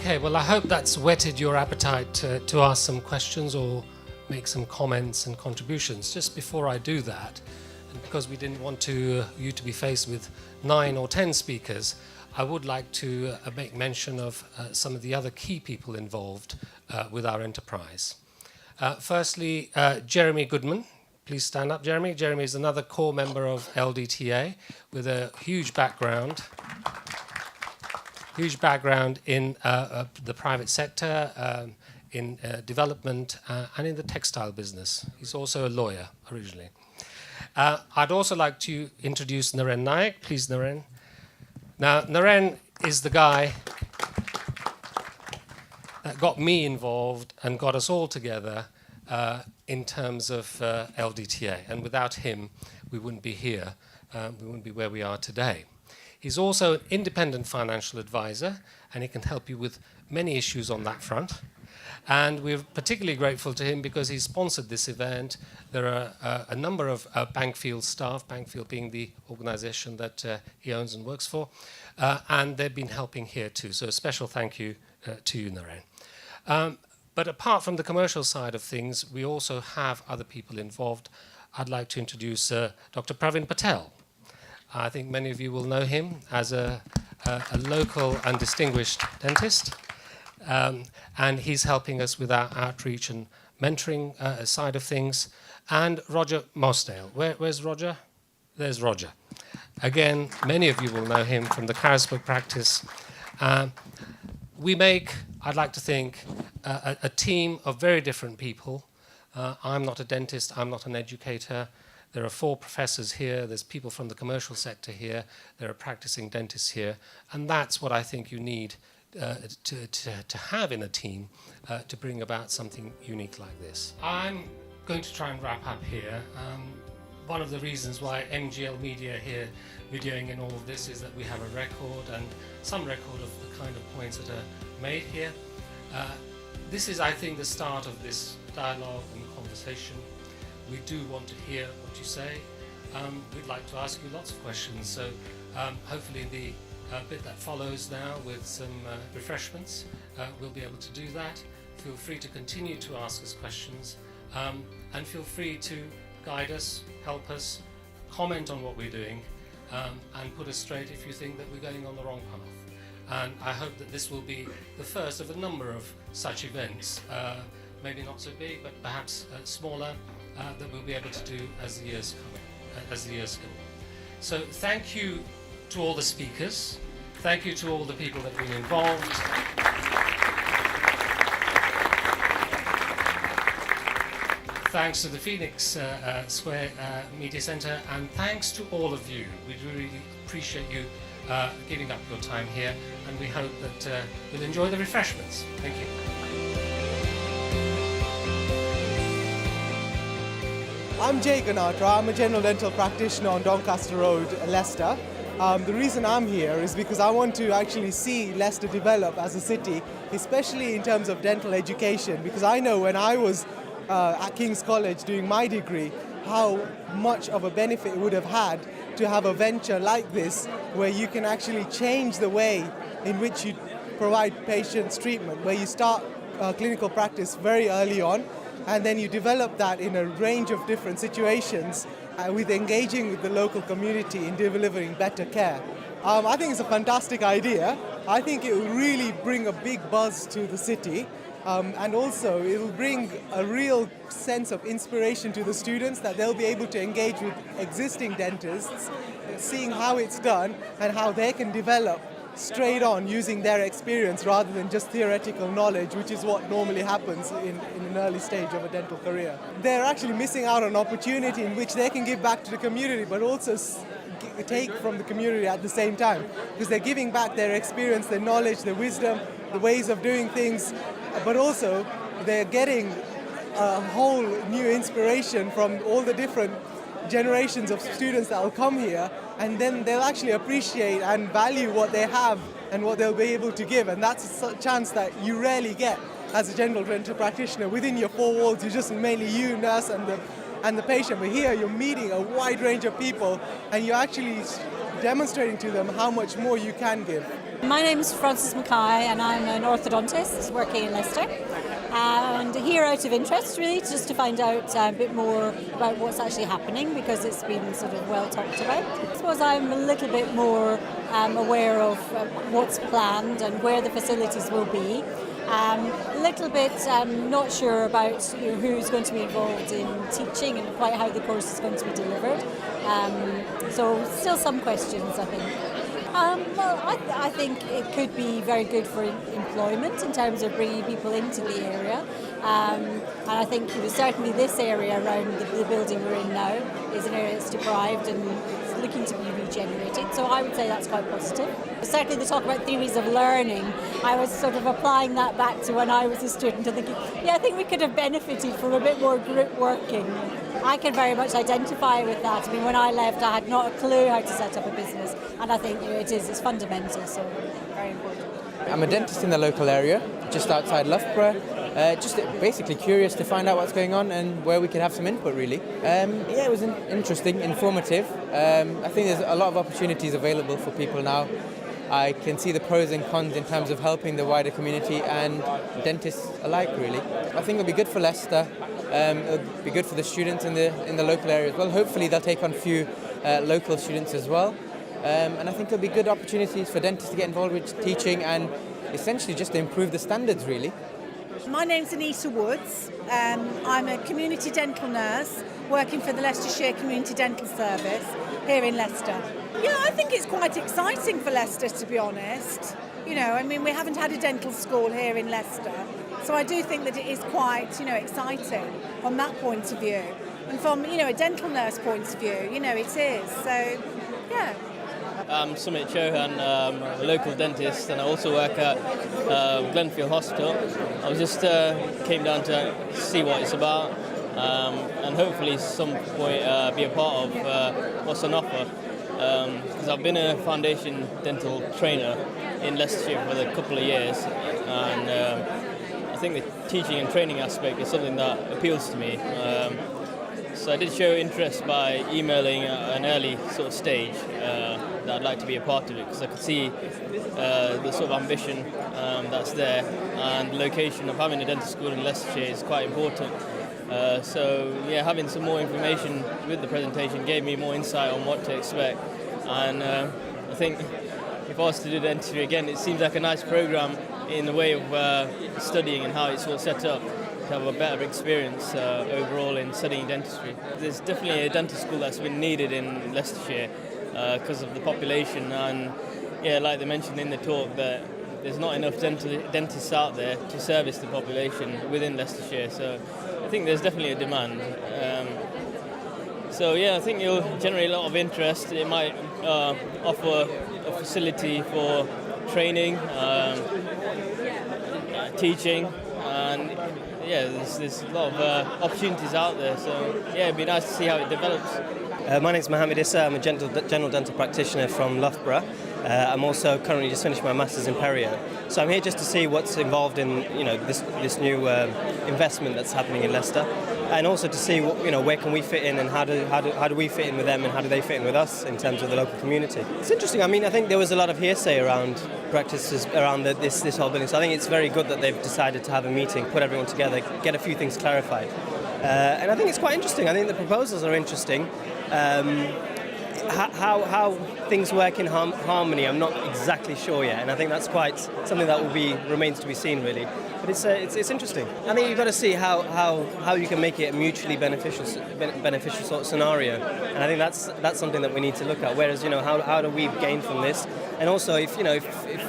Okay, well, I hope that's whetted your appetite to ask some questions or make some comments and contributions. Just before I do that, and because we didn't want you to be faced with 9 or 10 speakers, I would like to make mention of some of the other key people involved with our enterprise. Firstly, Jeremy Goodman. Please stand up, Jeremy. Jeremy is another core member of LDTA with a huge background in the private sector, in development, and in the textile business. He's also a lawyer originally. I'd also like to introduce Naren Naik. Please, Naren. Now, Naren is the guy that got me involved and got us all together in terms of LDTA. And without him, we wouldn't be here. We wouldn't be where we are today. He's also an independent financial advisor, and he can help you with many issues on that front. And we're particularly grateful to him because he sponsored this event. There are a number of Bankfield staff, Bankfield being the organization that he owns and works for, and they've been helping here too. So a special thank you to you, Naren. But apart from the commercial side of things, we also have other people involved. I'd like to introduce Dr. Pravin Patel. I think many of you will know him as a local and distinguished dentist. And he's helping us with our outreach and mentoring side of things. And Roger Mosdale. Where's Roger? There's Roger. Again, many of you will know him from the Carisbrooke practice. We make, I'd like to think, a team of very different people. I'm not a dentist, I'm not an educator. There are 4 professors here, there's people from the commercial sector here, there are practicing dentists here, and that's what I think you need to have in a team to bring about something unique like this. I'm going to try and wrap up here. One of the reasons why MGL Media here videoing in all of this is that we have a record and some record of the kind of points that are made here. This is, I think, the start of this dialogue and conversation. We do want to hear what you say. We'd like to ask you lots of questions, so hopefully in the bit that follows now with some refreshments, we'll be able to do that. Feel free to continue to ask us questions, and feel free to guide us, help us, comment on what we're doing, and put us straight if you think that we're going on the wrong path. And I hope that this will be the first of a number of such events, maybe not so big, but perhaps smaller, that we'll be able to do as the years go. So thank you to all the speakers. Thank you to all the people that have been involved. Thanks to the Phoenix Square Media Centre, and thanks to all of you. We really appreciate you giving up your time here, and we hope that you'll enjoy the refreshments. Thank you. I'm Jay Ganatra. I'm a general dental practitioner on Doncaster Road, Leicester. The reason I'm here is because I want to actually see Leicester develop as a city, especially in terms of dental education, because I know when I was at King's College doing my degree, how much of a benefit it would have had to have a venture like this, where you can actually change the way in which you provide patients treatment, where you start clinical practice very early on, and then you develop that in a range of different situations with engaging with the local community in delivering better care. I think it's a fantastic idea. I think it will really bring a big buzz to the city, and also it will bring a real sense of inspiration to the students that they'll be able to engage with existing dentists, seeing how it's done and how they can develop straight on using their experience rather than just theoretical knowledge, which is what normally happens in an early stage of a dental career. They're actually missing out on an opportunity in which they can give back to the community, but also take from the community at the same time, because they're giving back their experience, their knowledge, their wisdom, the ways of doing things, but also they're getting a whole new inspiration from all the different generations of students that will come here, and then they'll actually appreciate and value what they have and what they'll be able to give, and that's a chance that you rarely get as a general dental practitioner. Within your 4 walls, you're just mainly you, nurse, and the patient, but here you're meeting a wide range of people, and you're actually demonstrating to them how much more you can give. My name's Frances Mackay and I'm an orthodontist working in Leicester. And here out of interest really, just to find out a bit more about what's actually happening, because it's been sort of well talked about. I suppose I'm a little bit more aware of what's planned and where the facilities will be. A little bit not sure about who's going to be involved in teaching and quite how the course is going to be delivered. So still some questions, I think. Well, I think it could be very good for employment in terms of bringing people into the area. And I think certainly this area around the building we're in now is an area that's deprived and it's looking to be regenerated. So I would say that's quite positive. Certainly the talk about theories of learning, I was sort of applying that back to when I was a student and thinking, yeah, I think we could have benefited from a bit more group working. I can very much identify with that. I mean, when I left, I had not a clue how to set up a business, and I think it's fundamental, so very important. I'm a dentist in the local area, just outside Loughborough. Just basically curious to find out what's going on and where we could have some input, really. Yeah, it was interesting, informative. I think there's a lot of opportunities available for people now. I can see the pros and cons in terms of helping the wider community and dentists alike, really. I think it'll be good for Leicester. It'll be good for the students in the local area as well. Hopefully they'll take on a few local students as well. And I think it'll be good opportunities for dentists to get involved with teaching and essentially just to improve the standards, really. My name's Anita Woods. I'm a community dental nurse working for the Leicestershire Community Dental Service here in Leicester. Yeah, I think it's quite exciting for Leicester, to be honest. You know, I mean, we haven't had a dental school here in Leicester, so I do think that it is quite, exciting from that point of view. And from, a dental nurse point of view, it is. So, yeah. I'm Sumit Chauhan, a local dentist, and I also work at Glenfield Hospital. I was just came down to see what it's about, and hopefully some point be a part of what's on offer. Because I've been a foundation dental trainer in Leicestershire for a couple of years, and I think the teaching and training aspect is something that appeals to me. So I did show interest by emailing at an early sort of stage that I'd like to be a part of it, because I could see the sort of ambition that's there, and the location of having a dental school in Leicestershire is quite important. So yeah, having some more information with the presentation gave me more insight on what to expect, and I think if I was to do dentistry again, it seems like a nice program in the way of studying and how it's all set up, to have a better experience overall in studying dentistry. There's definitely a dental school that's been needed in Leicestershire because of the population, and yeah, like they mentioned in the talk, that there's not enough dentists out there to service the population within Leicestershire, so I think there's definitely a demand. So yeah, I think it'll generate a lot of interest. It might offer a facility for training, teaching, and yeah, there's a lot of opportunities out there, so yeah, it'd be nice to see how it develops. My name's Mohammed Issa. I'm a general dental practitioner from Loughborough. I'm also currently just finished my master's in perio. So I'm here just to see what's involved in this new investment that's happening in Leicester, and also to see where can we fit in, and how do we fit in with them, and how do they fit in with us in terms of the local community. It's interesting. I mean, I think there was a lot of hearsay around practices around this whole building. So I think it's very good that they've decided to have a meeting, put everyone together, get a few things clarified. And I think it's quite interesting. I think the proposals are interesting. How things work in harmony, I'm not exactly sure yet, and I think that's quite something that remains to be seen, really. But it's interesting. I think you've got to see how you can make it a mutually beneficial sort of scenario, and I think that's something that we need to look at. Whereas how do we gain from this, and also if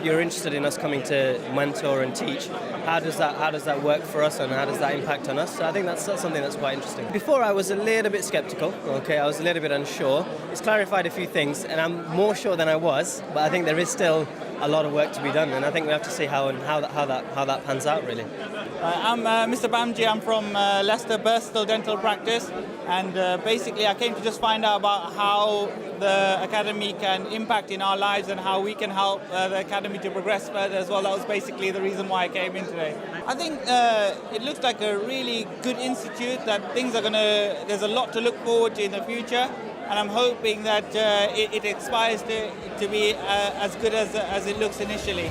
you're interested in us coming to mentor and teach, how does that work for us, and how does that impact on us? So I think that's something that's quite interesting. Before I was a little bit sceptical. Okay, I was a little bit unsure. It's clarified a few things, and I'm more sure than I was. But I think there is still a lot of work to be done, and I think we have to see how that pans out, really. I'm Mr. Bamji. I'm from Leicester Bristol Dental Practice, and basically I came to just find out about how the academy can impact in our lives and how we can help the academy to progress further as well. That was basically the reason why I came in today. I think it looks like a really good institute, that there's a lot to look forward to in the future. and I'm hoping that it expires to be as good as it looks initially.